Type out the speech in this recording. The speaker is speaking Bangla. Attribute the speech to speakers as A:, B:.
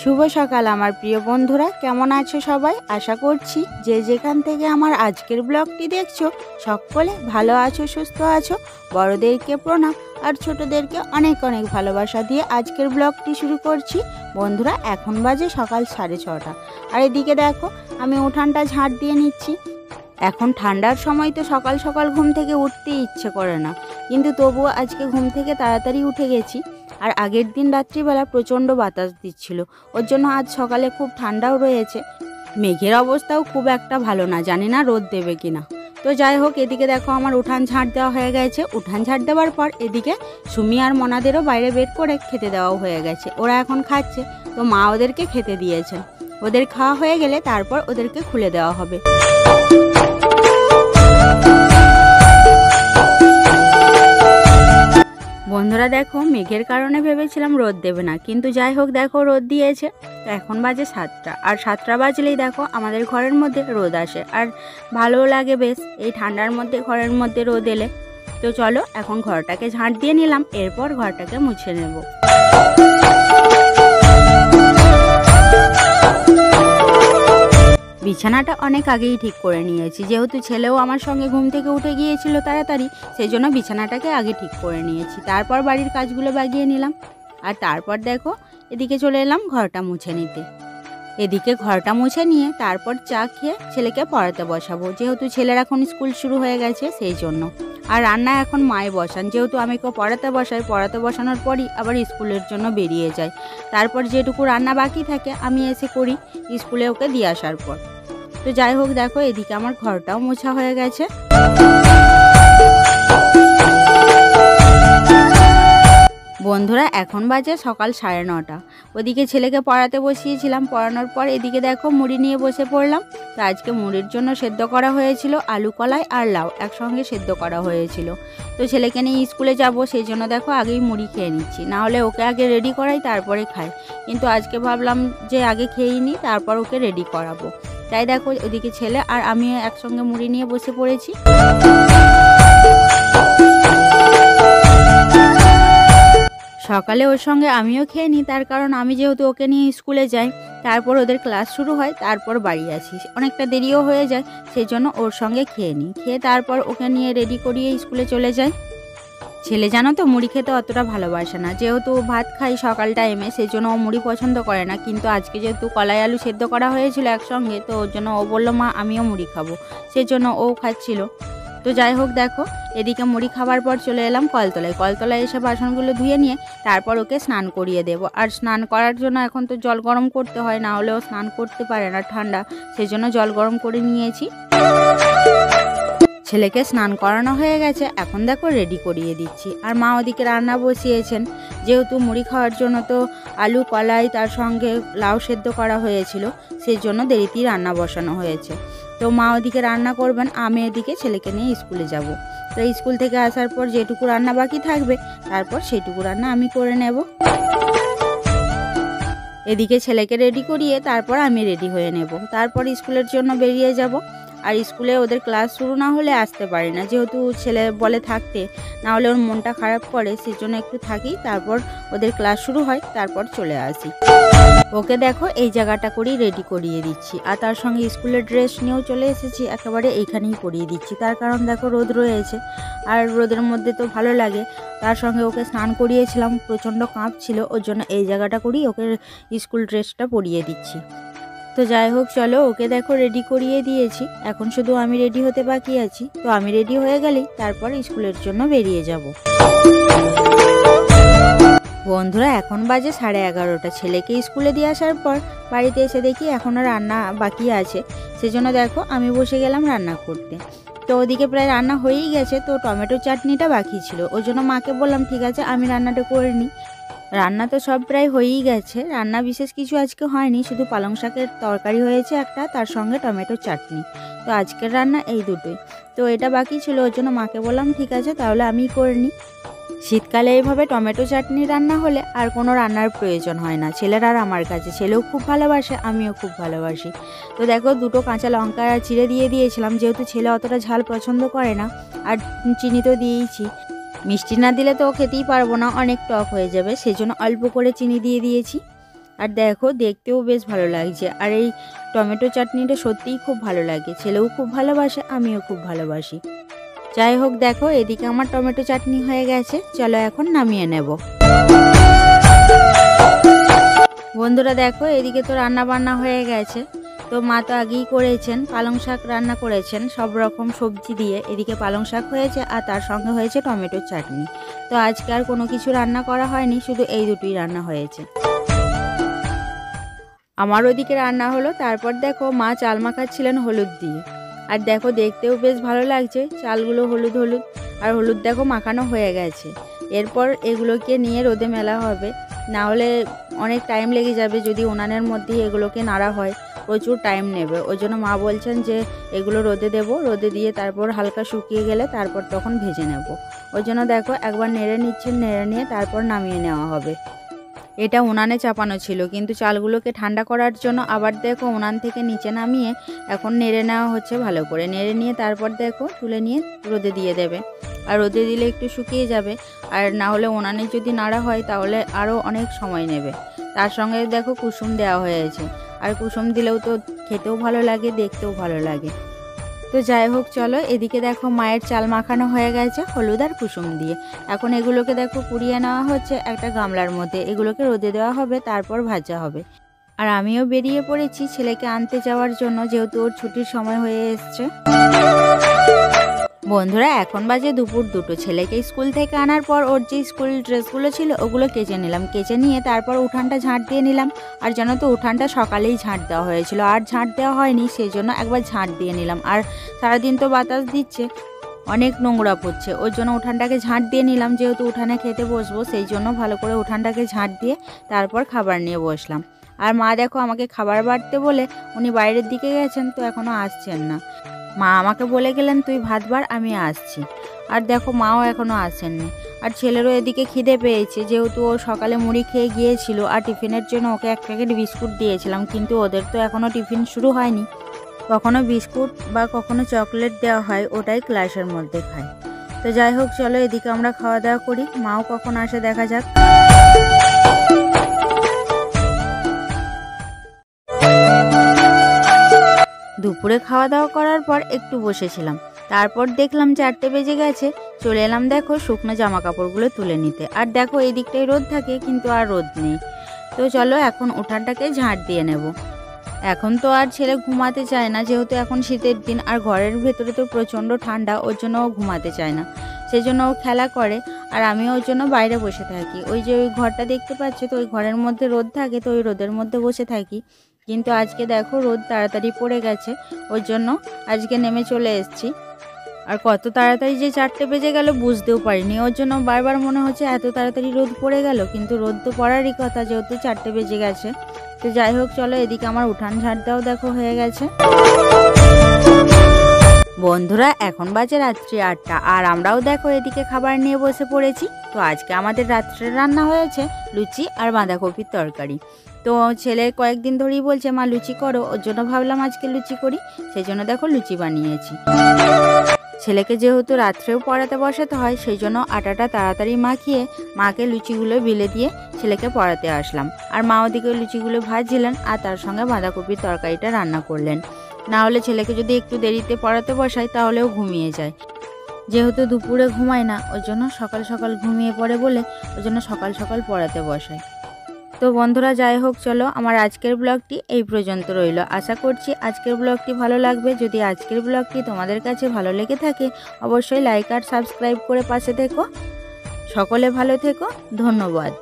A: শুভ সকাল আমার প্রিয় বন্ধুরা, কেমন আছো সবাই? আশা করছি যে যেখান থেকে আমার আজকের ব্লগটি দেখছো সকলে ভালো আছো, সুস্থ আছো। বড়দেরকে প্রণাম আর ছোটদেরকে অনেক অনেক ভালোবাসা দিয়ে আজকের ব্লগটি শুরু করছি। বন্ধুরা, এখন বাজে সকাল 6:30 আর এদিকে দেখো আমি উঠানটা ঝাঁট দিয়ে নিচ্ছি। এখন ঠান্ডার সময় তো সকাল সকাল ঘুম থেকে উঠতে ইচ্ছে করে না, কিন্তু তবুও আজকে ঘুম থেকে তাড়াতাড়ি উঠে গেছি। আর আগের দিন রাত্রিবেলা প্রচণ্ড বাতাস দিচ্ছিল, ওর জন্য আজ সকালে খুব ঠান্ডাও রয়েছে। মেঘের অবস্থাও খুব একটা ভালো না, জানি না রোদ দেবে কিনা। তো যাই হোক, এদিকে দেখো আমার উঠান ঝাঁট দেওয়া হয়ে গেছে। উঠান ঝাঁট দেওয়ার পর এদিকে সুমি আর মনাদেরও বাইরে বের করে খেতে দেওয়াও হয়ে গেছে। ওরা এখন খাচ্ছে, তো মা ওদেরকে খেতে দিয়েছেন। ওদের খাওয়া হয়ে গেলে তারপর ওদেরকে খুলে দেওয়া হবে। বন্ধুরা দেখো, মেঘের কারণে ভেবেছিলাম রোদ দেবে না, কিন্তু যাই হোক দেখো রোদ দিয়েছে। তো এখন বাজে 7টা, আর 7টা বাজলেই দেখো আমাদের ঘরের মধ্যে রোদ আসে, আর ভালোও লাগে বেশ এই ঠান্ডার মধ্যে ঘরের মধ্যে রোদ এলে। তো চলো এখন ঘরটাকে ঝাঁট দিয়ে নিলাম, এরপর ঘরটাকে মুছে নেব। বিছানাটা অনেক আগেই ঠিক করে নিয়েছি, যেহেতু ছেলেও আমার সঙ্গে ঘুম থেকে উঠে গিয়েছিল তাড়াতাড়ি, সেই জন্য বিছানাটাকে আগে ঠিক করে নিয়েছি। তারপর বাড়ির কাজগুলো বাগিয়ে নিলাম, আর তারপর দেখো এদিকে চলে এলাম ঘরটা মুছে নিতে। এদিকে ঘরটা মুছে নিয়ে তারপর চা খেয়ে ছেলেকে পড়াতে বসাবো, যেহেতু ছেলের এখন স্কুল শুরু হয়ে গেছে সেই জন্য। আর রান্না এখন মায়ে বসান, যেহেতু আমি কেউ পড়াতে বসাই, পড়াতে বসানোর পরই আবার স্কুলের জন্য বেরিয়ে যায়। তারপর যেটুকু রান্না বাকি থাকে আমি এসে করি স্কুলে ওকে দিয়ে আসার পর। তো যাই হোক দেখো এদিকে আমার ঘরটাও মোছা হয়ে গেছে। বন্ধুরা এখন বাজে সকাল 9:30। ওদিকে ছেলেকে পড়াতে বসিয়েছিলাম, পড়ানোর পর এদিকে দেখো মুড়ি নিয়ে বসে পড়লাম। তো আজকে মুড়ির জন্য সেদ্ধ করা হয়েছিল আলু, কলাই আর লাউ একসঙ্গে সেদ্ধ করা হয়েছিল। তো ছেলেকে নিয়ে স্কুলে যাব, সেই জন্য দেখো আগেই মুড়ি খেয়ে নিচ্ছি, না হলে ওকে আগে রেডি করাই তারপরে খাই। কিন্তু আজকে ভাবলাম যে আগে খেয়েই নিই, তারপর ওকে রেডি করাবো। তাই দেখো ওদিকে ছেলে আর আমি একসঙ্গে মুড়ি নিয়ে বসে পড়েছি। সকালে ওর সঙ্গে আমিও খেয়ে নিই, তার কারণ আমি যেহেতু ওকে নিয়ে স্কুলে যাই, তারপর ওদের ক্লাস শুরু হয়, তারপর বাড়ি আসি, অনেকটা দেরিও হয়ে যায়, সেই জন্য ওর সঙ্গে খেয়ে নিই। খেয়ে তারপর ওকে নিয়ে রেডি করিয়ে স্কুলে চলে যাই। ছেলে জানো তো মুড়ি খেতে অতটা ভালোবাসে না, যেহেতু ভাত খাই সকাল টাইমে, সেই জন্য ও মুড়ি পছন্দ করে না। কিন্তু আজকে যেহেতু কলাই আলু সেদ্ধ করা হয়েছিল একসঙ্গে, তো ওর জন্য ও বললো মা আমিও মুড়ি খাবো, সেই জন্য ও খাচ্ছিল। তো যাই হোক দেখো এদিকে মুড়ি খাবার পর চলে এলাম কলতলায়। কলতলায় এসে বাসনগুলো ধুয়ে নিয়ে তারপর ওকে স্নান করিয়ে দেবো। আর স্নান করার জন্য এখন তো জল গরম করতে হয়, না হলেও স্নান করতে পারে না ঠান্ডা, সেই জন্য জল গরম করে নিয়েছি। ছেলেকে স্নান করানো হয়ে গেছে, এখন দেখো রেডি করিয়ে দিচ্ছি। আর মা ওদিকে রান্না বসিয়েছেন, যেহেতু মুড়ি খাওয়ার জন্য তো আলু, কলাই তার সঙ্গে লাউ সেদ্ধ করা হয়েছিল, সেই জন্য দেরিতেই রান্না বসানো হয়েছে। তো মা ওদিকে রান্না করবেন, আমি এদিকে ছেলেকে নিয়ে স্কুলে যাব। তো স্কুল থেকে আসার পর যেটুকু রান্না বাকি থাকবে তারপর সেইটুকু রান্না আমি করে নেব। এদিকে ছেলেকে রেডি করিয়ে তারপর আমি রেডি হয়ে নেব, তারপর স্কুলের জন্য বেরিয়ে যাব। আর স্কুলে ওদের ক্লাস শুরু না হলে আসতে পারি না, যেহেতু ছেলে বলে থাকতে, না হলে ওর মনটা খারাপ করে, সেই জন্য একটু থাকি, তারপর ওদের ক্লাস শুরু হয়, তারপর চলে আসি। ওকে দেখো এই জায়গাটা করেই রেডি করিয়ে দিচ্ছি, আর তার সঙ্গে স্কুলের ড্রেস নিয়েও চলে এসেছি, একেবারে এইখানেই পরিয়ে দিচ্ছি। তার কারণ দেখো রোদ রয়েছে, আর রোদের মধ্যে তো ভালো লাগে। তার সঙ্গে ওকে স্নান করিয়েছিলাম, প্রচণ্ড কাঁপছিল, ওর জন্য এই জায়গাটা করেই ওকে স্কুল ড্রেসটা পরিয়ে দিচ্ছি। তো যাই হোক চলো ওকে দেখো রেডি করিয়ে দিয়েছি, এখন শুধু আমি রেডি হতে বাকি আছি। তো আমি রেডি হয়ে গেলেই তারপর স্কুলের জন্য বেরিয়ে যাব। বন্ধুরা এখন বাজে 11:30। ছেলেকে স্কুলে দিয়ে আসার পর বাড়িতে এসে দেখি এখনও রান্না বাকি আছে, সেজন্য দেখো আমি বসে গেলাম রান্না করতে। তো ওদিকে প্রায় রান্না হয়েই গেছে, তো টমেটো চাটনিটা বাকি ছিল, ওই জন্য মাকে বললাম ঠিক আছে আমি রান্নাটা করে নিই। রান্না তো সব প্রায় হয়েই গেছে, রান্না বিশেষ কিছু আজকে হয়নি, শুধু পালং শাকের তরকারি হয়েছে একটা, তার সঙ্গে টমেটো চাটনি। তো আজকের রান্না এই দুটোই, তো এটা বাকি ছিল, ওর জন্য মাকে বললাম ঠিক আছে তাহলে আমি করে নিই। শীতকালে এইভাবে টমেটো চাটনি রান্না হলে আর কোনো রান্নার প্রয়োজন হয় না ছেলের আর আমার কাছে। ছেলেও খুব ভালোবাসে, আমিও খুব ভালোবাসি। তো দেখো দুটো কাঁচা লঙ্কা চিড়ে দিয়ে দিয়েছিলাম, যেহেতু ছেলে অতটা ঝাল পছন্দ করে না, আর চিনি তো দিয়েইছি। মিষ্টি না দিলে তো ও খেতেই পারবো না, অনেক টক হয়ে যাবে, সেই জন্য অল্প করে চিনি দিয়ে দিয়েছি। আর দেখো দেখতেও বেশ ভালো লাগছে। আর এই টমেটো চাটনিটা সত্যিই খুব ভালো লাগে, ছেলেও খুব ভালোবাসে, আমিও খুব ভালোবাসি। যাই হোক দেখো এদিকে আমার টমেটো চাটনি হয়ে গেছে, চলো এখন নামিয়ে নেব। বন্ধুরা দেখো এদিকে তো রান্না বান্না হয়ে গেছে। তো মা তো আগেই করেছেন, পালং শাক রান্না করেছেন সব রকম সবজি দিয়ে। এদিকে পালং শাক হয়েছে আর তার সঙ্গে হয়েছে টমেটোর চাটনি। তো আজকে আর কোনো কিছু রান্না করা হয়নি, শুধু এই দুটোই রান্না হয়েছে। আমার ওদিকে রান্না হলো, তারপর দেখো মা চাল মাখাচ্ছিলেন হলুদ দিয়ে। আর দেখো দেখতেও বেশ ভালো লাগছে, চালগুলো হলুদ হলুদ, আর হলুদ দেখো মাখানো হয়ে গেছে। এরপর এগুলোকে নিয়ে রোদে মেলা হবে, না হলে অনেক টাইম লেগে যাবে। যদি উনানের মধ্যে এগুলোকে নাড়া হয় প্রচুর টাইম নেবে, ওই জন্য মা বলছেন যে এগুলো রোদে দেব, রোদে দিয়ে তারপর হালকা শুকিয়ে গেলে তারপর তখন ভেজে নেব। ওই জন্য দেখো একবার নেড়ে নিচ্ছেন, নেড়ে নিয়ে তারপর নামিয়ে নেওয়া হবে। এটা উনানে চাপানো ছিল, কিন্তু চালগুলোকে ঠান্ডা করার জন্য আবার দেখো উনান থেকে নিচে নামিয়ে এখন নেড়ে নেওয়া হচ্ছে ভালো করে। নেড়ে নিয়ে তারপর দেখো তুলে নিয়ে রোদে দিয়ে দেবে। আর রোদে দিলে একটু শুকিয়ে যাবে, আর না হলে উনানে যদি নাড়া হয় তাহলে আরও অনেক সময় নেবে। তার সঙ্গে দেখো কুসুম দেওয়া হয়েছে, আর কুসুম দিলেও তো খেতেও ভালো লাগে, দেখতেও ভালো লাগে। তো যাই হোক চলো, এদিকে দেখো মায়ের চাল মাখানো হয়ে গেছে হলুদ আর কুসুম দিয়ে। এখন এগুলোকে দেখো কুড়িয়ে নেওয়া হচ্ছে একটা গামলার মধ্যে, এগুলোকে রোদে দেওয়া হবে, তারপর ভাজা হবে। আর আমিও বেরিয়ে পড়েছি ছেলেকে আনতে যাওয়ার জন্য, যেহেতু ওর ছুটির সময় হয়ে এসছে। বন্ধুরা এখন বাজে দুপুর 2টো। ছেলেকে স্কুল থেকে আনার পর ওর যে স্কুল ড্রেসগুলো ছিল ওগুলো কেচে নিলাম, কেচে নিয়ে তারপর উঠানটা ঝাঁট দিয়ে নিলাম। আর জানো তো উঠানটা সকালেই ঝাঁট দেওয়া হয়েছিল, আর ঝাঁট দেওয়া হয়নি, সেই জন্য একবার ঝাঁট দিয়ে নিলাম। আর সারাদিন তো বাতাস দিচ্ছে, অনেক নোংরা পড়ছে, ওর জন্য উঠানটাকে ঝাঁট দিয়ে নিলাম। যেহেতু উঠানে খেতে বসবো সেই জন্য ভালো করে উঠানটাকে ঝাঁট দিয়ে তারপর খাবার নিয়ে বসলাম। আর মা দেখো আমাকে খাবার বাড়তে বলে উনি বাইরের দিকে গেছেন, তো এখনও আসছেন না। মা আমাকে বলে গেলেন তুই ভাত বাড়, আমি আসছি। আর দেখো মাও এখনও আসেননি। আর ছেলেরও এদিকে খিদে পেয়েছে, যেহেতু ও সকালে মুড়ি খেয়ে গিয়েছিল, আর টিফিনের জন্য ওকে 1 প্যাকেট বিস্কুট দিয়েছিলাম, কিন্তু ওদের তো এখনও টিফিন শুরু হয়নি। কখনো বিস্কুট বা কখনো চকলেট দেওয়া হয়, ওটাই ক্লাসের মধ্যে খায়। তো যাই হোক চলো এদিকে আমরা খাওয়া দাওয়া করি, মাও কখন আসে দেখা যাক। দুপুরে খাওয়া দাওয়া করার পর একটু বসেছিলাম, তারপর দেখলাম 4টে বেজে গেছে। চলে এলাম দেখো শুকনো জামা কাপড়গুলো তুলে নিতে। আর দেখো এই দিকটায় রোদ থাকে, কিন্তু আর রোদ নেই। তো চলো এখন উঠানটাকে ঝাঁট দিয়ে নেব। এখন তো আর ছেলে ঘুমাতে চায় না, যেহেতু এখন শীতের দিন, আর ঘরের ভেতরে তো প্রচণ্ড ঠান্ডা, ওর জন্য ও ঘুমাতে চায় না, সেই জন্য ও খেলা করে। আর আমি ওর জন্য বাইরে বসে থাকি, ওই যে ওই ঘরটা দেখতে পাচ্ছ, তো ওই ঘরের মধ্যে রোদ থাকে, তো ওই রোদের মধ্যে বসে থাকি। কিন্তু আজকে দেখো রোদ তাড়াতাড়ি পড়ে গেছে, ওর জন্য আজকে নেমে চলে এসেছি। আর কত তাড়াতাড়ি যে 4টে বেজে গেল বুঝতেও পারিনি, ওর জন্য বারবার মনে হচ্ছে এত তাড়াতাড়ি রোদ পড়ে গেল, কিন্তু রোদ তো পড়ারই কথা, যেহেতু 4টে বেজে গেছে। তো যাই হোক চলো এদিকে আমার উঠান ঝাড় দেওয়াও দেখো হয়ে গেছে। বন্ধুরা এখন বাজে রাত্রি 8টা, আর আমরাও দেখো এদিকে খাবার নিয়ে বসে পড়েছি। তো আজকে আমাদের রাত্রের রান্না হয়েছে লুচি আর বাঁধাকপির তরকারি। তো ছেলে কয়েকদিন ধরেই বলছে মা লুচি করো, ওর জন্য ভাবলাম আজকে লুচি করি, সেই জন্য দেখো লুচি বানিয়েছি। ছেলেকে যেহেতু রাত্রেও পড়াতে বসাতে হয়, সেই জন্য আটাটা তাড়াতাড়ি মাখিয়ে মাকে লুচিগুলো বেলে দিয়ে ছেলেকে পড়াতে আসলাম। আর মা ওদিকে লুচিগুলো ভাজছিলেন, আর তার সঙ্গে বাঁধাকপির তরকারিটা রান্না করলেন। না হলে ছেলেকে যদি একটু দেরিতে পড়াতে বসাই তাহলেও ঘুমিয়ে যায়, যেহেতু দুপুরে ঘুমায় না, ওই জন্য সকাল সকাল ঘুমিয়ে পড়ে বলে ওই জন্য সকাল সকাল পড়াতে বসাই। তো বন্ধুরা যাই হোক চলো আমার আজকের ব্লগটি এই পর্যন্ত রইল। আশা করছি আজকের ব্লগটি ভালো লাগবে। যদি আজকের ব্লগটি তোমাদের কাছে ভালো লেগে থাকে অবশ্যই লাইক আর সাবস্ক্রাইব করে পাশে থেকো। সকলে ভালো থেকো, ধন্যবাদ।